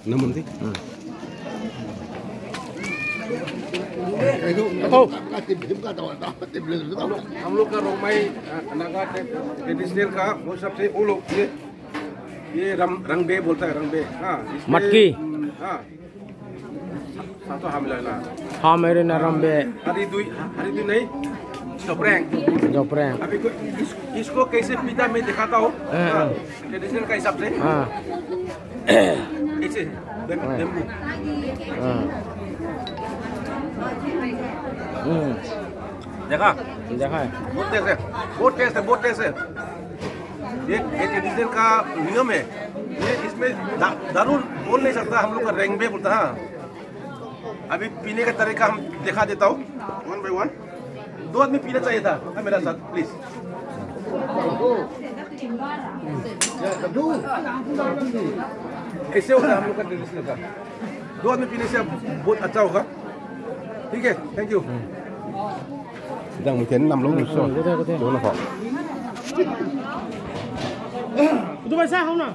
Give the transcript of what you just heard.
namun sih. हम लोग का रोमाई नागा ट्रेडिशनल का वो सबसे वो लोग ये रंगबे बोलता है रंगबे। हाँ मटकी। हाँ तो हम लेना। हाँ मेरे ना रंगबे। हरिदुई नहीं जोप्रेंग। अभी इसको कैसे पीता मैं दिखाता हूँ ट्रेडिशनल का हिसाब से। हाँ ऐसे देखा देखा है। बहुत टेस्ट है। ये ट्रेडिशनल का नियम है। ये इसमें दारू बोल नहीं सकता, हम लोग का रेंगबे बोलता है। अभी पीने का तरीका हम दिखा देता हूँ 1 by 1। 2 आदमी पीना चाहिए था मेरा साथ प्लीज। ऐसे होता है हम लोग का ट्रेडिशनल का। 2 आदमी पीने से बहुत अच्छा होगा। ठीक है, thank you. đang một chén nằm lỗ ngực rồi. Đó là họ. Tụi bay sao không nào?